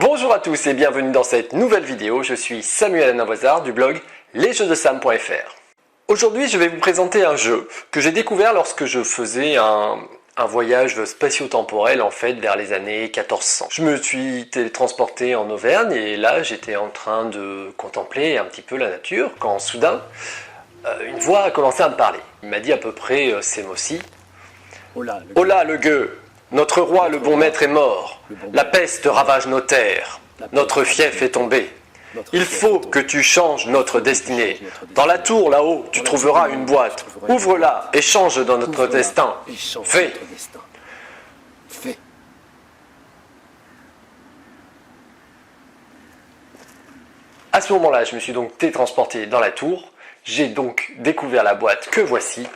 Bonjour à tous et bienvenue dans cette nouvelle vidéo, je suis Samuel Anavoisard du blog lesjeuxdesam.fr. Aujourd'hui je vais vous présenter un jeu que j'ai découvert lorsque je faisais un voyage spatio-temporel en fait vers les années 1400. Je me suis télétransporté en Auvergne et là j'étais en train de contempler un petit peu la nature quand soudain une voix a commencé à me parler. Il m'a dit à peu près ces mots-ci. Oh là le gueux, notre roi le bon maître est mort, la peste ravage nos terres, notre fief est tombé. Il faut que tu changes notre destinée. Dans la tour là-haut, tu trouveras une boîte. Ouvre-la et change dans notre destin. Fais. À ce moment-là, je me suis donc télétransporté dans la tour. J'ai donc découvert la boîte que voici.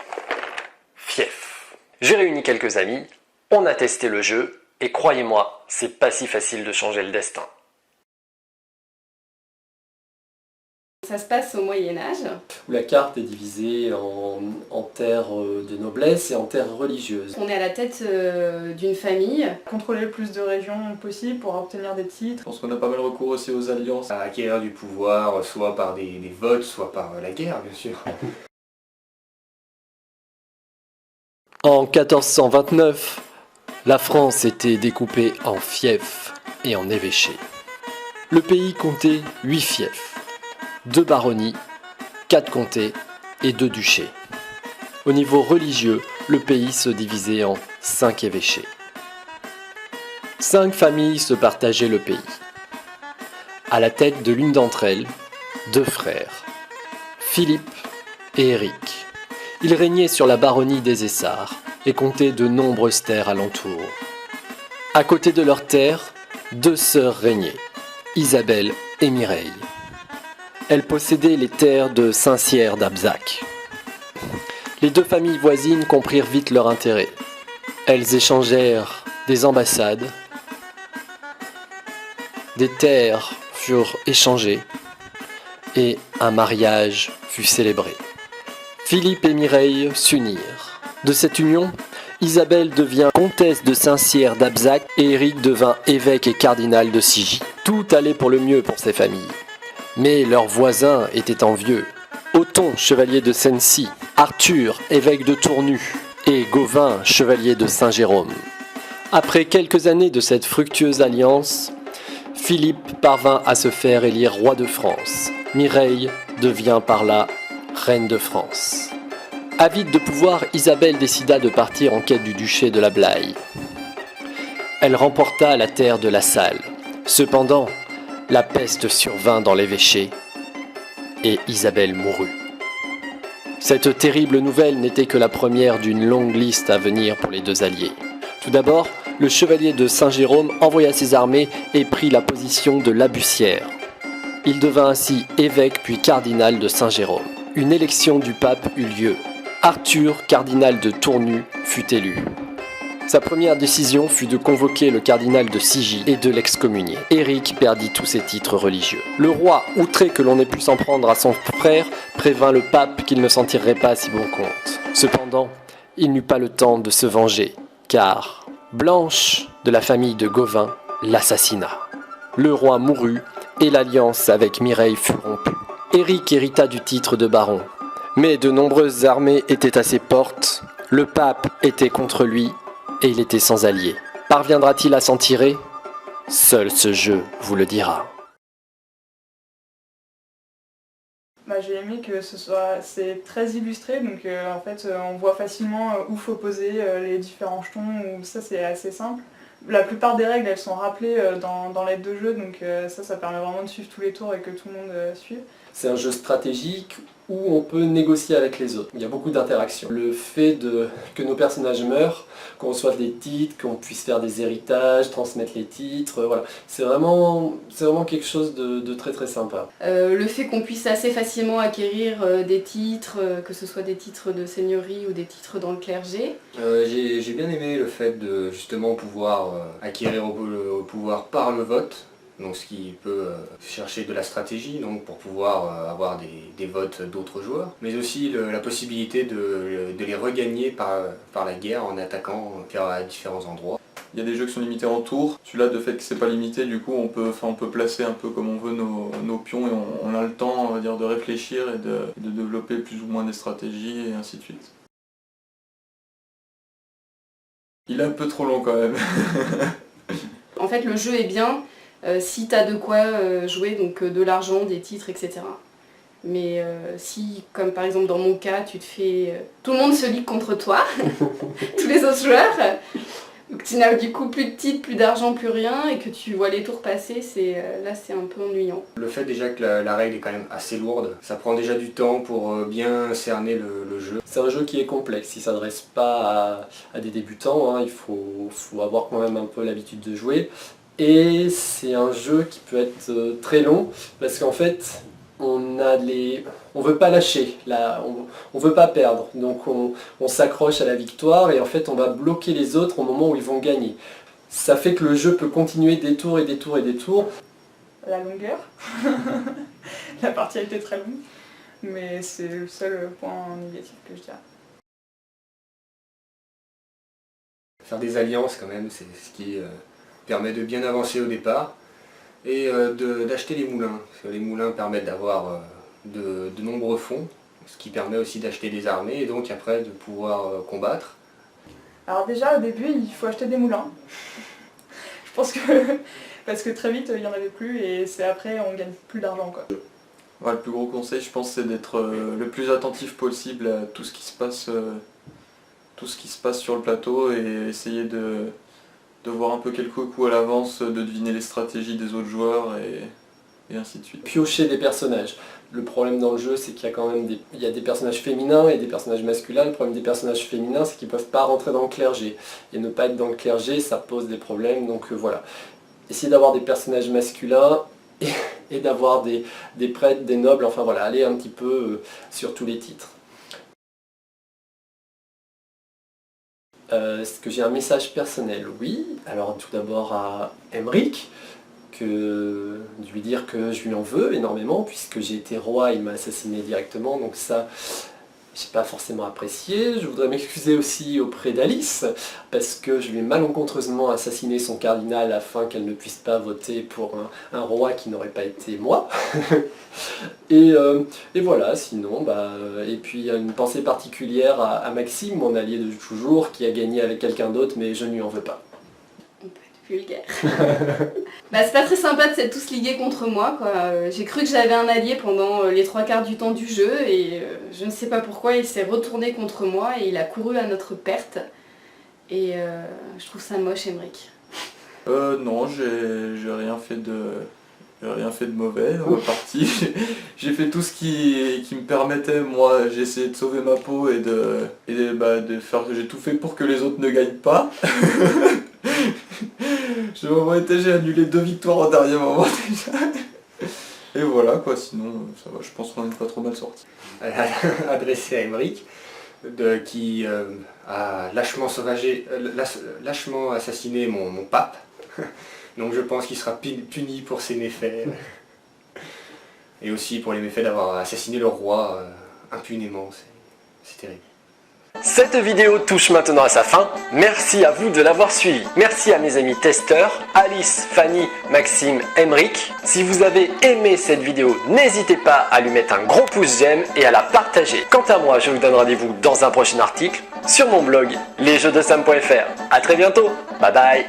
Fief. J'ai réuni quelques amis, on a testé le jeu et croyez-moi, c'est pas si facile de changer le destin. Ça se passe au Moyen-Âge. Où la carte est divisée en terres de noblesse et en terres religieuses. On est à la tête d'une famille. Contrôler le plus de régions possible pour obtenir des titres. Je pense qu'on a pas mal recours aussi aux alliances. À acquérir du pouvoir, soit par des votes, soit par la guerre, bien sûr. En 1429, la France était découpée en fiefs et en évêchés. Le pays comptait 8 fiefs, 2 baronnies, 4 comtés et 2 duchés. Au niveau religieux, le pays se divisait en 5 évêchés. 5 familles se partageaient le pays. À la tête de l'une d'entre elles, 2 frères, Philippe et Éric. Ils régnaient sur la baronnie des Essarts et comptaient de nombreuses terres alentour. À côté de leurs terres, 2 sœurs régnaient, Isabelle et Mireille. Elles possédaient les terres de Saint-Cyr d'Abzac. Les 2 familles voisines comprirent vite leur intérêt. Elles échangèrent des ambassades, des terres furent échangées et un mariage fut célébré. Philippe et Mireille s'unirent. De cette union, Isabelle devient comtesse de Saint-Cyr d'Abzac et Éric devint évêque et cardinal de Sigy. Tout allait pour le mieux pour ces familles. Mais leurs voisins étaient envieux. Othon, chevalier de Sency, Arthur, évêque de Tournu, et Gauvin, chevalier de Saint-Jérôme. Après quelques années de cette fructueuse alliance, Philippe parvint à se faire élire roi de France. Mireille devient par là reine de France. Avide de pouvoir, Isabelle décida de partir en quête du duché de la Blaye. Elle remporta la terre de La Salle. Cependant, la peste survint dans l'évêché et Isabelle mourut. Cette terrible nouvelle n'était que la première d'une longue liste à venir pour les 2 alliés. Tout d'abord, le chevalier de Saint-Jérôme envoya ses armées et prit la position de La Bussière. Il devint ainsi évêque puis cardinal de Saint-Jérôme. Une élection du pape eut lieu. Arthur, cardinal de Tournu, fut élu. Sa première décision fut de convoquer le cardinal de Sigy et de l'excommunier. Éric perdit tous ses titres religieux. Le roi, outré que l'on ait pu s'en prendre à son frère, prévint le pape qu'il ne s'en tirerait pas à si bon compte. Cependant, il n'eut pas le temps de se venger, car Blanche, de la famille de Gauvin, l'assassina. Le roi mourut et l'alliance avec Mireille fut rompue. Éric hérita du titre de baron, mais de nombreuses armées étaient à ses portes, le pape était contre lui et il était sans alliés. Parviendra-t-il à s'en tirer? Seul ce jeu vous le dira. J'ai aimé que c'est très illustré, donc en fait on voit facilement où faut poser les différents jetons, où ça c'est assez simple. La plupart des règles elles sont rappelées dans l'aide de jeu, donc ça permet vraiment de suivre tous les tours et que tout le monde suive. C'est un jeu stratégique où on peut négocier avec les autres. Il y a beaucoup d'interactions. Le fait que nos personnages meurent, qu'on reçoive des titres, qu'on puisse faire des héritages, transmettre les titres, voilà. C'est vraiment quelque chose de très très sympa. Le fait qu'on puisse assez facilement acquérir des titres, que ce soit des titres de seigneurie ou des titres dans le clergé. J'ai bien aimé le fait de justement pouvoir acquérir au pouvoir par le vote. Donc ce qui peut chercher de la stratégie donc pour pouvoir avoir des votes d'autres joueurs, mais aussi la possibilité de les regagner par la guerre en attaquant à différents endroits. Il y a des jeux qui sont limités en tours. Celui-là, de fait que c'est pas limité, du coup on peut placer un peu comme on veut nos pions et on a le temps, on va dire, de réfléchir et de développer plus ou moins des stratégies et ainsi de suite. Il est un peu trop long quand même. En fait, le jeu est bien si tu as de quoi jouer, donc de l'argent, des titres, etc. Mais si, comme par exemple dans mon cas, tu te fais... tout le monde se ligue contre toi, tous les autres joueurs, donc tu n'as du coup plus de titres, plus d'argent, plus rien, et que tu vois les tours passer, là c'est un peu ennuyant. Le fait déjà que la règle est quand même assez lourde, ça prend déjà du temps pour bien cerner le jeu. C'est un jeu qui est complexe, il ne s'adresse pas à des débutants, hein. Il faut avoir quand même un peu l'habitude de jouer. Et c'est un jeu qui peut être très long, parce qu'en fait, on veut pas lâcher, on veut pas perdre, donc on s'accroche à la victoire et en fait on va bloquer les autres au moment où ils vont gagner. Ça fait que le jeu peut continuer des tours et des tours et des tours. La longueur, la partie a été très longue, mais c'est le seul point négatif que je dirais. Faire des alliances quand même, c'est ce qui permet de bien avancer au départ. Et d'acheter les moulins, parce que les moulins permettent d'avoir de nombreux fonds, ce qui permet aussi d'acheter des armées et donc après de pouvoir combattre. Alors déjà au début il faut acheter des moulins, je pense que parce que très vite il n'y en avait plus et c'est après on gagne plus d'argent quoi. Ouais, le plus gros conseil je pense c'est d'être le plus attentif possible à tout ce qui se passe sur le plateau et essayer de voir un peu quelques coups à l'avance, de deviner les stratégies des autres joueurs et ainsi de suite. Piocher des personnages. Le problème dans le jeu, c'est qu'il y a quand même des personnages féminins et des personnages masculins. Le problème des personnages féminins, c'est qu'ils ne peuvent pas rentrer dans le clergé. Et ne pas être dans le clergé, ça pose des problèmes, donc voilà. Essayez d'avoir des personnages masculins et d'avoir des prêtres, des nobles, enfin voilà, aller un petit peu sur tous les titres. Est-ce que j'ai un message personnel? Oui. Alors tout d'abord à Aymeric, de lui dire que je lui en veux énormément, puisque j'ai été roi, il m'a assassiné directement, donc ça, j'ai pas forcément apprécié. Je voudrais m'excuser aussi auprès d'Alice, parce que je lui ai malencontreusement assassiné son cardinal afin qu'elle ne puisse pas voter pour un roi qui n'aurait pas été moi. et voilà, sinon, et puis une pensée particulière à Maxime, mon allié de toujours, qui a gagné avec quelqu'un d'autre, mais je ne lui en veux pas. On peut être vulgaire. C'est pas très sympa de s'être tous ligués contre moi, quoi. J'ai cru que j'avais un allié pendant les 3/4 du temps du jeu et je ne sais pas pourquoi il s'est retourné contre moi et il a couru à notre perte. Et je trouve ça moche, Aymeric. Non, j'ai rien fait de mauvais dans ma partie. J'ai fait tout ce qui me permettait, moi j'ai essayé de sauver ma peau et de faire que j'ai tout fait pour que les autres ne gagnent pas. J'ai annulé 2 victoires au dernier moment déjà. Et voilà quoi, sinon ça va, je pense qu'on n'est pas trop mal sorti. Adressé à Aymeric, qui a lâchement assassiné mon pape. Donc je pense qu'il sera puni pour ses méfaits. Et aussi pour les méfaits d'avoir assassiné le roi impunément, c'est terrible. Cette vidéo touche maintenant à sa fin, merci à vous de l'avoir suivi. Merci à mes amis testeurs, Alice, Fanny, Maxime, Aymeric. Si vous avez aimé cette vidéo, n'hésitez pas à lui mettre un gros pouce j'aime et à la partager. Quant à moi, je vous donne rendez-vous dans un prochain article sur mon blog lesjeuxdesam.fr. A très bientôt, bye bye.